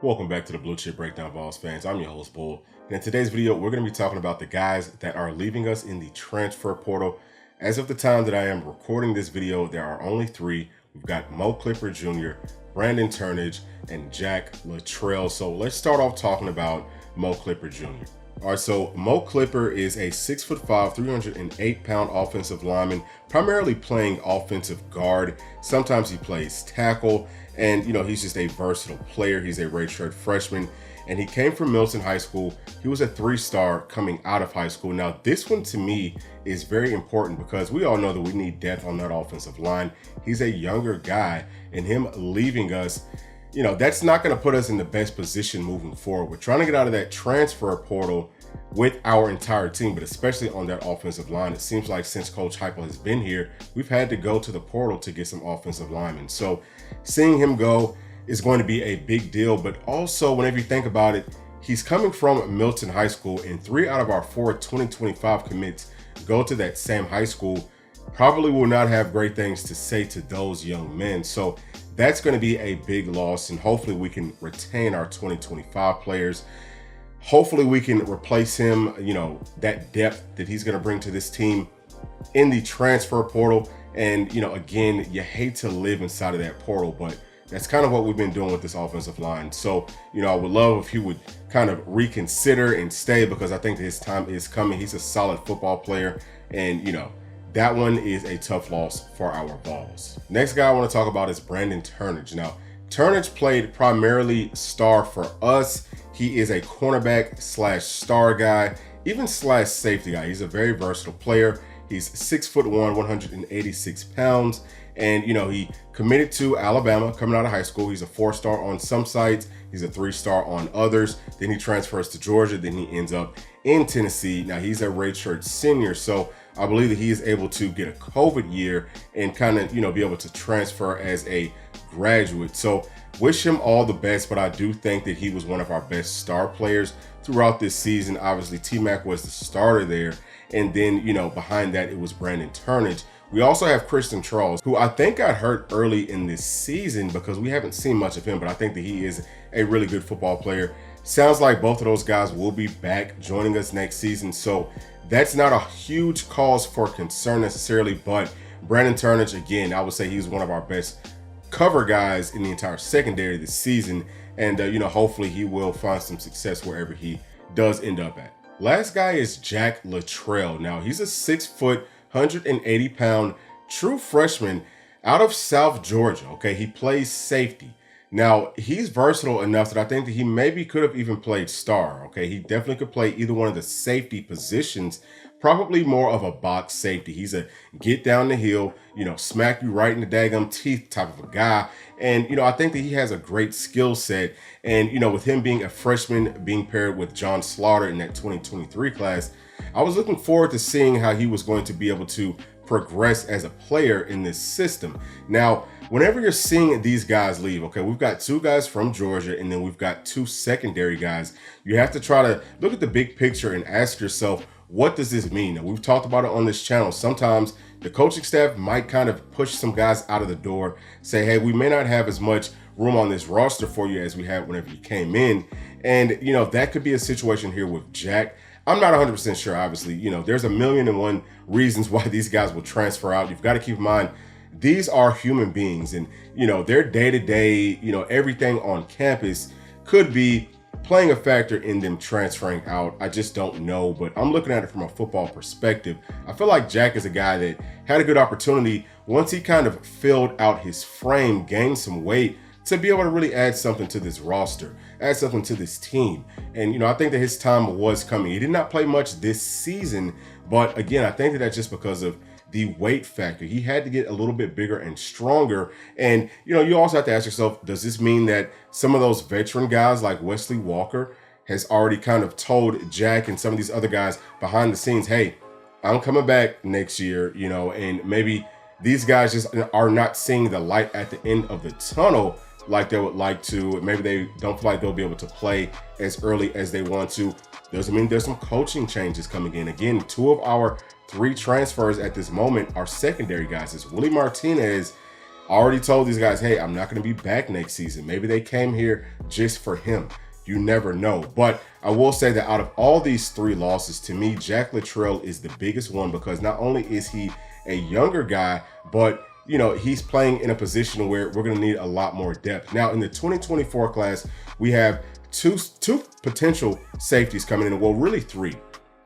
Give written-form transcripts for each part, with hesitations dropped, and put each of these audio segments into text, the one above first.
Welcome back to the Blue Chip Breakdown, Vols fans. I'm your host, Bull. And in today's video, we're going to be talking about the guys that are leaving us in the transfer portal. As of the time that I am recording this video, there are only three. We've got Mo Clipper Jr., Brandon Turnage, and Jack Latrell. So let's start off talking about Mo Clipper Jr. All right, so Mo Clipper is a 6'5", 308-pound offensive lineman, primarily playing offensive guard. Sometimes he plays tackle, and he's just a versatile player. He's a redshirt freshman, and he came from Milton High School. He was a 3-star coming out of high school. Now, this one to me is very important because we all know that we need depth on that offensive line. He's a younger guy, and him leaving us, that's not going to put us in the best position moving forward. We're trying to get out of that transfer portal with our entire team, but especially on that offensive line. It seems like since Coach Heupel has been here, we've had to go to the portal to get some offensive linemen. So seeing him go is going to be a big deal, but also whenever you think about it, he's coming from Milton High School, and 3 out of our 4 2025 commits go to that same high school. Probably will not have great things to say to those young men. So that's going to be a big loss, and hopefully we can retain our 2025 players. Hopefully we can replace him, that depth that he's going to bring to this team in the transfer portal. And, again, you hate to live inside of that portal, but that's kind of what we've been doing with this offensive line. So, I would love if he would kind of reconsider and stay, because I think that his time is coming. He's a solid football player, and, that one is a tough loss for our Vols. Next guy I want to talk about is Brandon Turnage. Now, Turnage played primarily star for us. He is a cornerback / star guy, even / safety guy. He's a very versatile player. He's 6'1", 186 pounds. And, he committed to Alabama coming out of high school. He's a 4-star on some sites. He's a 3-star on others. Then he transfers to Georgia. Then he ends up in Tennessee. Now, he's a redshirt senior. So I believe that he is able to get a COVID year and kind of, be able to transfer as a graduate. So wish him all the best, but I do think that he was one of our best star players throughout this season. Obviously, T-Mac was the starter there. And then, behind that, it was Brandon Turnage. We also have Kristen Charles, who I think got hurt early in this season because we haven't seen much of him, but I think that he is a really good football player. Sounds like both of those guys will be back joining us next season. So that's not a huge cause for concern necessarily, but Brandon Turnage, again, I would say he's one of our best cover guys in the entire secondary this season. And, hopefully he will find some success wherever he does end up at. Last guy is Jack Latrell. Now, he's a 6', 180-pound true freshman out of South Georgia. Okay, he plays safety. Now, he's versatile enough that I think that he maybe could have even played star. Okay, he definitely could play either one of the safety positions, probably more of a box safety. He's a get down the hill, smack you right in the daggum teeth type of a guy. And, I think that he has a great skill set. And, with him being a freshman, being paired with John Slaughter in that 2023 class, I was looking forward to seeing how he was going to be able to progress as a player in this system. Now, whenever you're seeing these guys leave, okay, we've got 2 guys from Georgia, and then we've got 2 secondary guys. You have to try to look at the big picture and ask yourself, what does this mean? Now, we've talked about it on this channel. Sometimes the coaching staff might kind of push some guys out of the door, say, hey, we may not have as much room on this roster for you as we had whenever you came in. And, that could be a situation here with Jack. I'm not 100% sure, obviously. There's a million and one reasons why these guys will transfer out. You've got to keep in mind, these are human beings, and, their day-to-day, everything on campus could be playing a factor in them transferring out. I just don't know, but I'm looking at it from a football perspective. I feel like Jack is a guy that had a good opportunity once he kind of filled out his frame, gained some weight, to be able to really add something to this roster, add something to this team. And, I think that his time was coming. He did not play much this season, but again, I think that that's just because of the weight factor. He had to get a little bit bigger and stronger. And, you also have to ask yourself, does this mean that some of those veteran guys like Wesley Walker has already kind of told Jack and some of these other guys behind the scenes, hey, I'm coming back next year, and maybe these guys just are not seeing the light at the end of the tunnel like they would like to. Maybe they don't feel like they'll be able to play as early as they want to. Doesn't mean there's some coaching changes coming in. Again, 2 of our 3 transfers at this moment are secondary guys. It's Willie Martinez I already told these guys, hey, I'm not going to be back next season. Maybe they came here just for him. You never know. But I will say that out of all these 3 losses, to me, Jack Latrell is the biggest one, because not only is he a younger guy, but you know, he's playing in a position where we're going to need a lot more depth. Now, in the 2024 class, we have two potential safeties coming in. Well, really 3.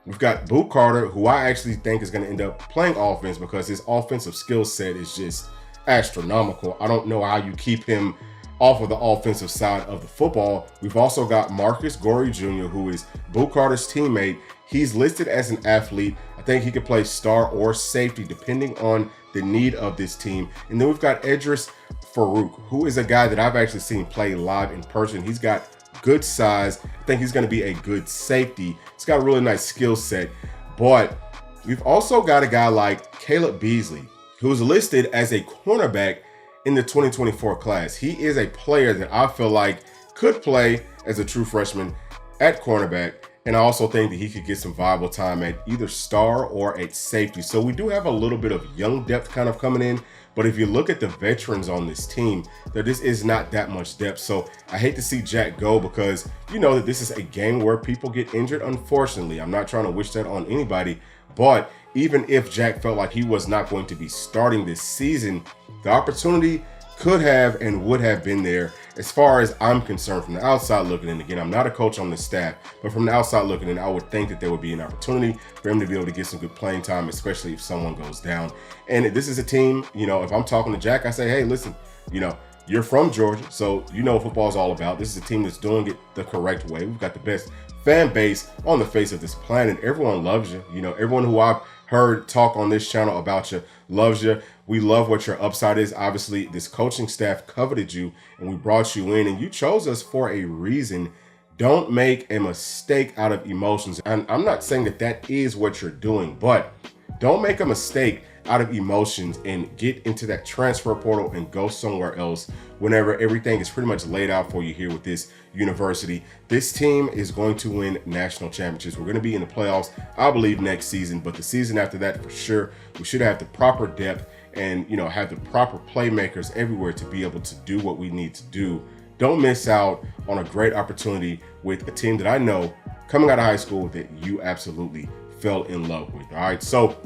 We've got Boot Carter, who I actually think is going to end up playing offense because his offensive skill set is just astronomical. I don't know how you keep him off of the offensive side of the football. We've also got Marcus Gorey Jr., who is Boot Carter's teammate. He's listed as an athlete. I think he could play star or safety depending on the need of this team. And then we've got Edris Farouk, who is a guy that I've actually seen play live in person. He's got good size. I think he's going to be a good safety. He's got a really nice skill set. But we've also got a guy like Caleb Beasley, who is listed as a cornerback in the 2024 class. He is a player that I feel like could play as a true freshman at cornerback. And I also think that he could get some viable time at either star or at safety. So we do have a little bit of young depth kind of coming in. But if you look at the veterans on this team, there just is not that much depth. So I hate to see Jack go, because you know that this is a game where people get injured, unfortunately. I'm not trying to wish that on anybody. But even if Jack felt like he was not going to be starting this season, the opportunity could have and would have been there as far as I'm concerned from the outside looking in. Again, I'm not a coach on the staff, but from the outside looking in, I would think that there would be an opportunity for him to be able to get some good playing time, especially if someone goes down. And this is a team, you know, if I'm talking to Jack, I say, hey, listen, you know, you're from Georgia, so you know what football is all about. This is a team that's doing it the correct way. We've got the best fan base on the face of this planet. Everyone loves you. You know, everyone who I've heard talk on this channel about you loves you. We love what your upside is. Obviously, this coaching staff coveted you, and we brought you in, and you chose us for a reason. Don't make a mistake out of emotions. And I'm not saying that that is what you're doing, but don't make a mistake out of emotions and get into that transfer portal and go somewhere else whenever everything is pretty much laid out for you here with this university. This team is going to win national championships. We're going to be in the playoffs, I believe, next season, but the season after that, for sure, we should have the proper depth and, you know, have the proper playmakers everywhere to be able to do what we need to do. Don't miss out on a great opportunity with a team that I know coming out of high school that you absolutely fell in love with. All right, so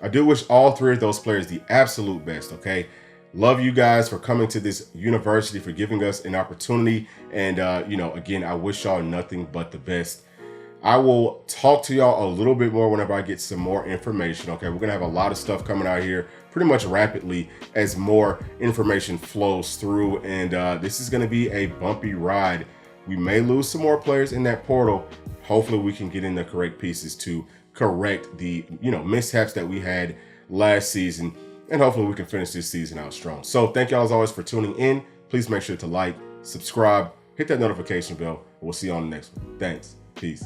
I do wish all 3 of those players the absolute best, okay? Love you guys for coming to this university, for giving us an opportunity. And, you know, again, I wish y'all nothing but the best. I will talk to y'all a little bit more whenever I get some more information, okay? We're going to have a lot of stuff coming out here pretty much rapidly as more information flows through. And this is going to be a bumpy ride. We may lose some more players in that portal. Hopefully we can get in the correct pieces to correct the, you know, mishaps that we had last season, and hopefully we can finish this season out strong. So thank y'all as always for tuning in. Please make sure to like, subscribe, hit that notification bell, and we'll see you on the next one. Thanks. Peace.